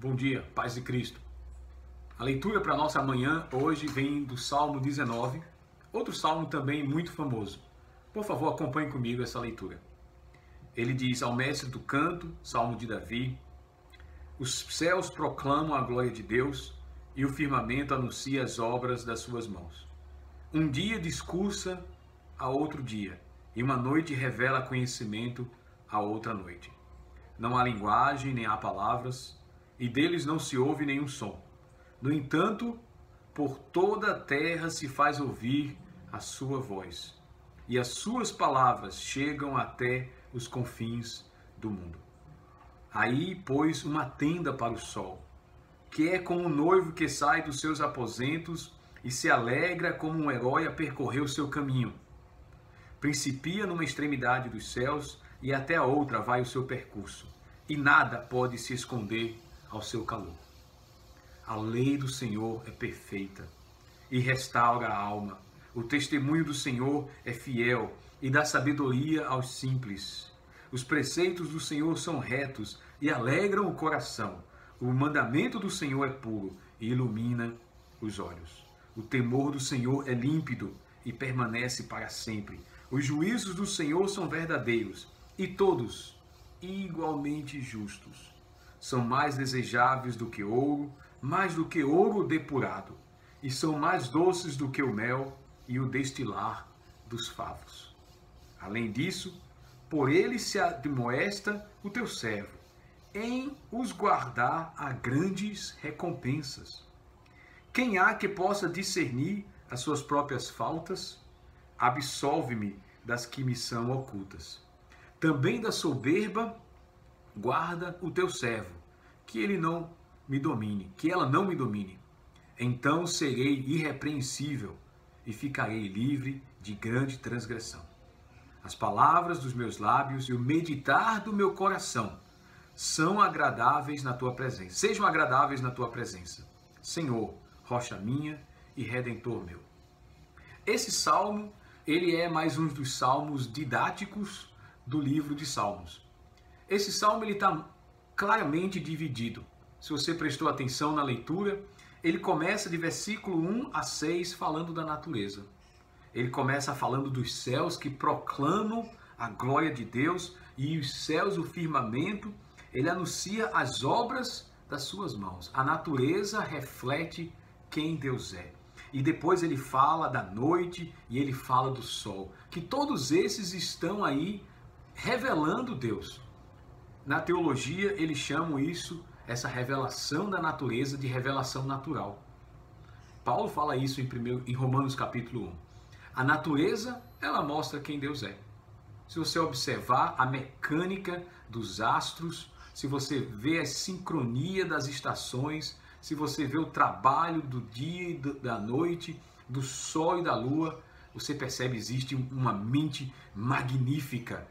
Bom dia, paz de Cristo. A leitura para nossa manhã hoje vem do Salmo 19, outro salmo também muito famoso. Por favor, acompanhe comigo essa leitura. Ele diz ao mestre do canto, Salmo de Davi: os céus proclamam a glória de Deus e o firmamento anuncia as obras das suas mãos. Um dia discursa a outro dia, e uma noite revela conhecimento a outra noite. Não há linguagem, nem há palavras, e deles não se ouve nenhum som. No entanto, por toda a terra se faz ouvir a sua voz, e as suas palavras chegam até os confins do mundo. Aí pôs uma tenda para o sol, que é como um noivo que sai dos seus aposentos e se alegra como um herói a percorrer o seu caminho. Principia numa extremidade dos céus e até a outra vai o seu percurso, e nada pode se esconder ao seu calor. A lei do Senhor é perfeita e restaura a alma. O testemunho do Senhor é fiel e dá sabedoria aos simples. Os preceitos do Senhor são retos e alegram o coração. O mandamento do Senhor é puro e ilumina os olhos. O temor do Senhor é límpido e permanece para sempre. Os juízos do Senhor são verdadeiros e todos igualmente justos. São mais desejáveis do que ouro, mais do que ouro depurado, e são mais doces do que o mel e o destilar dos favos. Além disso, por ele se admoesta o teu servo, em os guardar a grandes recompensas. Quem há que possa discernir as suas próprias faltas? Absolve-me das que me são ocultas. Também da soberba guarda o teu servo, que ela não me domine. Então serei irrepreensível e ficarei livre de grande transgressão. As palavras dos meus lábios e o meditar do meu coração são agradáveis na tua presença. Sejam agradáveis na tua presença, Senhor, rocha minha e redentor meu. Esse salmo, ele é mais um dos salmos didáticos do livro de Salmos. Esse salmo está claramente dividido. Se você prestou atenção na leitura, ele começa de versículo 1 a 6 falando da natureza. Ele começa falando dos céus que proclamam a glória de Deus, e os céus, o firmamento, ele anuncia as obras das suas mãos. A natureza reflete quem Deus é. E depois ele fala da noite e ele fala do sol. Que todos esses estão aí revelando Deus. Na teologia, eles chamam essa revelação da natureza, de revelação natural. Paulo fala isso em Romanos capítulo 1. A natureza, ela mostra quem Deus é. Se você observar a mecânica dos astros, se você vê a sincronia das estações, se você vê o trabalho do dia e da noite, do sol e da lua, você percebe que existe uma mente magnífica,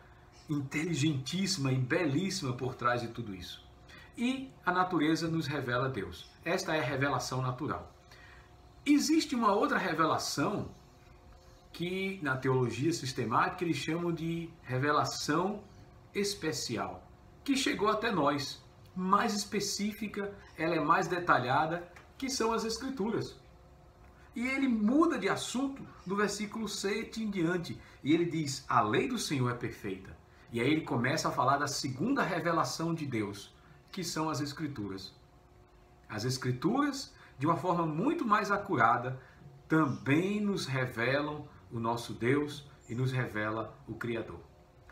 inteligentíssima e belíssima por trás de tudo isso. E a natureza nos revela Deus. Esta é a revelação natural. Existe uma outra revelação que na teologia sistemática eles chamam de revelação especial, que chegou até nós. Mais específica, ela é mais detalhada, que são as Escrituras. E ele muda de assunto do versículo 7 em diante. E ele diz, a lei do Senhor é perfeita. E aí ele começa a falar da segunda revelação de Deus, que são as Escrituras. As Escrituras, de uma forma muito mais acurada, também nos revelam o nosso Deus e nos revela o Criador.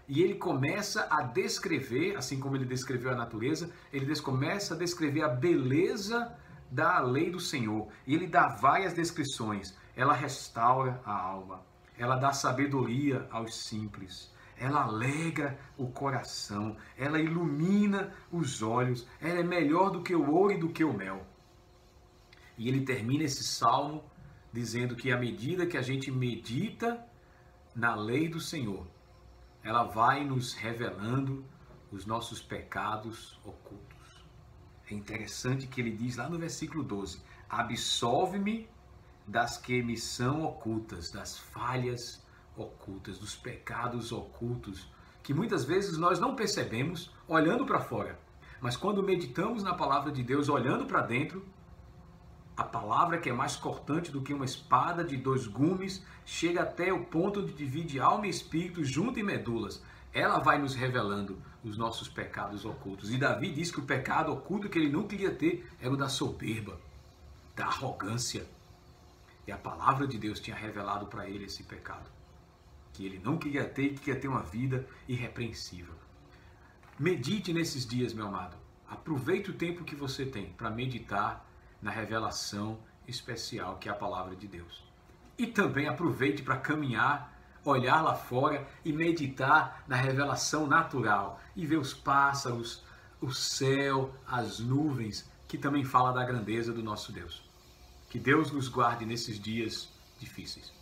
E ele começa a descrever, assim como ele descreveu a natureza, ele começa a descrever a beleza da lei do Senhor. E ele dá várias descrições. Ela restaura a alma, ela dá sabedoria aos simples, ela alegra o coração, ela ilumina os olhos, ela é melhor do que o ouro e do que o mel. E ele termina esse salmo dizendo que à medida que a gente medita na lei do Senhor, ela vai nos revelando os nossos pecados ocultos. É interessante que ele diz lá no versículo 12, absolve-me das que me são ocultas, das falhas ocultas, dos pecados ocultos, que muitas vezes nós não percebemos olhando para fora. Mas quando meditamos na palavra de Deus, olhando para dentro, a palavra, que é mais cortante do que uma espada de 2 gumes, chega até o ponto de dividir alma e espírito, junto e medulas. Ela vai nos revelando os nossos pecados ocultos. E Davi diz que o pecado oculto que ele não queria ter era o da soberba, da arrogância. E a palavra de Deus tinha revelado para ele esse pecado, que ele não queria ter e que queria ter uma vida irrepreensível. Medite nesses dias, meu amado. Aproveite o tempo que você tem para meditar na revelação especial que é a palavra de Deus. E também aproveite para caminhar, olhar lá fora e meditar na revelação natural e ver os pássaros, o céu, as nuvens, que também fala da grandeza do nosso Deus. Que Deus nos guarde nesses dias difíceis.